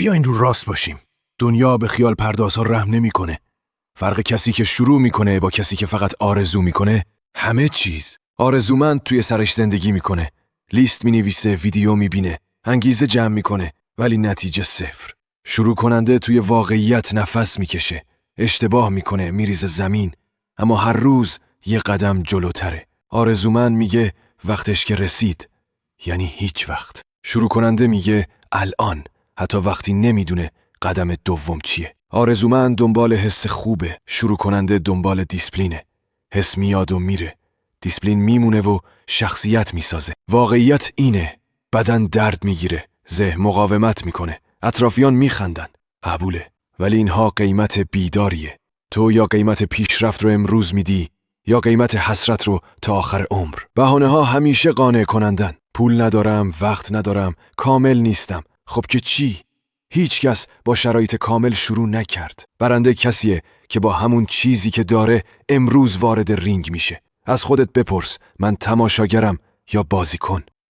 بیاین رو راست باشیم. دنیا به خیال پردازها رحم نمیکنه. فرق کسی که شروع میکنه با کسی که فقط آرزو میکنه همه چیز. آرزومند توی سرش زندگی میکنه. لیست مینویسه، ویدیو میبینه، انگیزه جمع میکنه، ولی نتیجه صفر. شروع کننده توی واقعیت نفس میکشه، اشتباه میکنه، میریزه زمین، اما هر روز یه قدم جلوتره. آرزومند میگه وقتش که رسید، یعنی هیچ وقت. شروع کننده میگه الان، حتی وقتی نمیدونه قدم دوم چیه. آرزومند دنبال حس خوبه، شروع کننده دنبال دیسپلینه. حس میاد و میره، دیسپلین میمونه و شخصیت میسازه. واقعیت اینه، بدن درد میگیره، ذهن مقاومت میکنه، اطرافیان میخندن، قبوله. ولی اینها قیمت بیداریه. تو یا قیمت پیشرفت رو امروز میدی یا قیمت حسرت رو تا آخر عمر. بهانه ها همیشه قانع کنندن. پول ندارم، وقت ندارم، کامل نیستم. خب که چی؟ هیچ کس با شرایط کامل شروع نکرد. برنده کسیه که با همون چیزی که داره امروز وارد رینگ میشه. از خودت بپرس، من تماشاگرم یا بازیکن؟